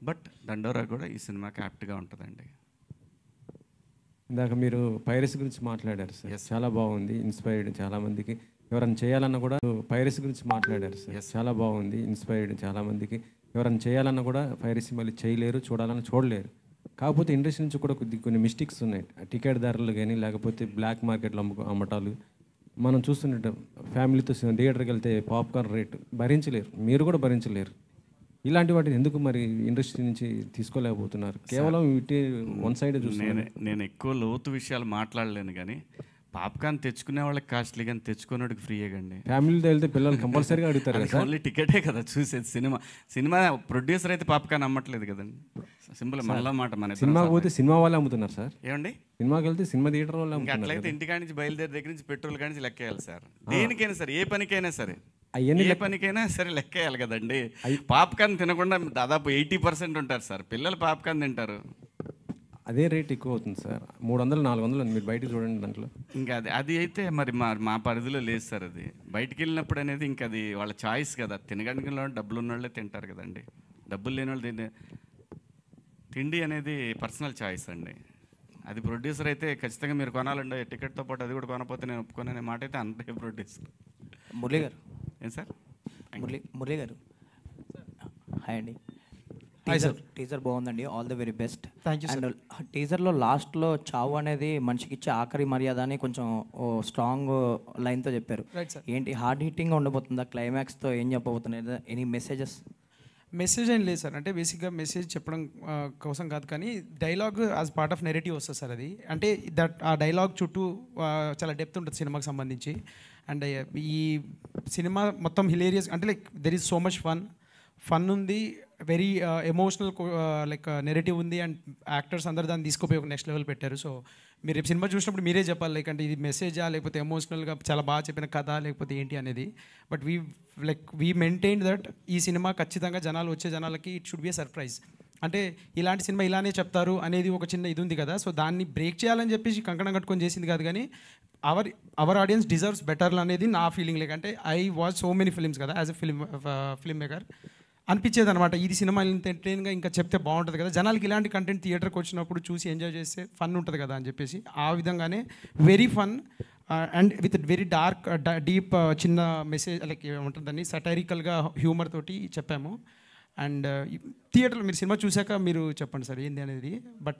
But దండోరా కూడా ఈ సినిమాకి యాప్ట్గా ఉంటుందండి. ఇందాక మీరు పైరసీ గురించి మాట్లాడారు సార్. చాలా బాగుంది, ఇన్స్పైర్డ్ చాలామందికి. ఎవరైనా చేయాలన్నా కూడా పైరసీ గురించి మాట్లాడారు సార్. చాలా బాగుంది, ఇన్స్పైర్డ్ చాలామందికి. ఎవరైనా చేయాలన్నా కూడా పైరసీ మళ్ళీ చేయలేరు, చూడాలని చూడలేరు. కాకపోతే ఇండస్ట్రీ నుంచి కూడా కొన్ని మిస్టేక్స్ ఉన్నాయి. టికెట్ ధరలు కానీ లేకపోతే బ్లాక్ మార్కెట్లో అమ్మటాలు మనం చూస్తుంటాం. ఫ్యామిలీతో థియేటర్కి వెళ్తే పాప్కార్న్ రేటు భరించలేరు, మీరు కూడా భరించలేరు. ఇలాంటి వాటిని ఎందుకు మరి ఇండస్ట్రీ నుంచి తీసుకోలేకపోతున్నారు? కేవలం ఇటు వన్ సైడ్ చూస్తున్నాను. నేను ఎక్కువ లోతు విషయాలు మాట్లాడలేను, కానీ పాప్కార్న్ తెచ్చుకునే వాళ్ళకి కాస్ట్లీ, కానీ తెచ్చుకునేవాడికి ఫ్రీయే కండి. ఫ్యామిలీతో వెళ్తే పిల్లలు కంపల్సరీగా అడుగుతారు కదా. ఓన్లీ టికెటే కదా చూసేది. సినిమా ప్రొడ్యూసర్ అయితే పాప్కార్న్ అమ్మట్లేదు కదండి. సింపుల్ మనలో మాట. మన సినిమాకి పోతే సినిమా వాళ్ళే అమ్ముతున్నారు సార్. ఏమండి, సినిమాకి వెళ్తే సినిమా థియేటర్ వాళ్ళు అమ్ముతున్నారు. అట్లయితే ఇంటికాడి నుంచి బయలుదేరి దగ్గర నుంచి పెట్రోల్ కాడి నుంచి లెక్కేయాలి సార్. దేనికైనా సరే, ఏ పనికైనా సరే, ఏ పనికైనా సరే లెక్కేయాలి కదండి. పాప్కార్న్ తినకుండా దాదాపు 80% ఉంటారు సార్. పిల్లలు పాప్కార్న్ తింటారు. అదే రేట్ ఎక్కువ అవుతుంది సార్. 300-400 మీరు బయటకు చూడండి. దాంట్లో ఇంకా అది అయితే మరి మా పరిధిలో లేదు సార్. అది బయటికి వెళ్ళినప్పుడు అనేది ఇంకా అది వాళ్ళ చాయిస్ కదా. తినడానికి డబ్బులు ఉన్న వాళ్ళే తింటారు కదండి. డబ్బులు లేని వాళ్ళు తిండి అనేది పర్సనల్ చాయిస్ అండి. అది ప్రొడ్యూసర్ అయితే ఖచ్చితంగా మీరు కొనాలండి, టికెట్తో పాటు అది కూడా కొనకపోతే నేను ఒప్పుకోననే మాట అయితే అంతే ప్రొడ్యూసర్. మురళి గారు. ఏం సార్? మురళి గారు, హాయ్ అండి. టీజర్ బాగుందండి, all the very best. And టీజర్లో లాస్ట్లో చావు అనేది మనిషికి ఇచ్చే ఆఖరి మర్యాద అని కొంచెం స్ట్రాంగ్ లైన్తో చెప్పారు. ఏంటి హార్డ్ హిట్టింగ్గా ఉండబోతుందా? క్లైమాక్స్తో ఏం చెప్పబోతున్నారు? ఎనీ మెసేజ్ ఏం లేదు సార్. అంటే బేసిక్గా మెసేజ్ చెప్పడం కోసం కాదు, కానీ dialogue as part of narrative వస్తుంది సార్. అది అంటే ఆ డైలాగ్ చుట్టూ చాలా డెప్త్ ఉంటుంది సినిమాకి సంబంధించి. అండ్ ఈ సినిమా మొత్తం హిలేరియస్, అంటే like there is so much fun ఉంది, వెరీ ఎమోషనల్ లైక్ నెరేటివ్ ఉంది. అండ్ యాక్టర్స్ అందరు దాన్ని తీసుకుపోయి ఒక నెక్స్ట్ లెవెల్ పెట్టారు. సో మీరు రేపు సినిమా చూసినప్పుడు మీరే చెప్పాలి, లైక్ అంటే ఇది మెసేజా లేకపోతే ఎమోషనల్గా చాలా బాగా చెప్పిన కథ లేకపోతే ఏంటి అనేది. బట్ వీ మెయింటైన్ దట్ ఈ సినిమా ఖచ్చితంగా వచ్చే జనాలకి it should be a surprise. అంటే ఇలాంటి సినిమా ఇలానే చెప్తారు అనేది ఒక చిన్న ఇది ఉంది కదా. సో దాన్ని బ్రేక్ చేయాలని చెప్పేసి కంకణం కట్టుకొని చేసింది కాదు, కానీ అవర్ ఆడియన్స్ డిజర్వ్స్ బెటర్ అనేది నా ఫీలింగ్. లైక్ అంటే I watch so many films కదా యాజ్ ఎ ఫిల్మ్ మేకర్. అనిపించేది అనమాట, ఇది సినిమా ఇంత ఎంటర్టైన్గా ఇంకా చెప్తే బాగుంటుంది కదా, జనాలకి ఇలాంటి కంటెంట్ థియేటర్కి వచ్చినప్పుడు చూసి ఎంజాయ్ చేస్తే ఫన్ ఉంటుంది కదా అని చెప్పేసి ఆ విధంగానే very fun and with very deep చిన్న మెసేజ్ లైక్ ఏముంటుందని సటైరికల్గా హ్యూమర్ తోటి చెప్పాము. అండ్ థియేటర్లో మీరు సినిమా చూశాక మీరు చెప్పండి సార్ ఏంది అనేది. బట్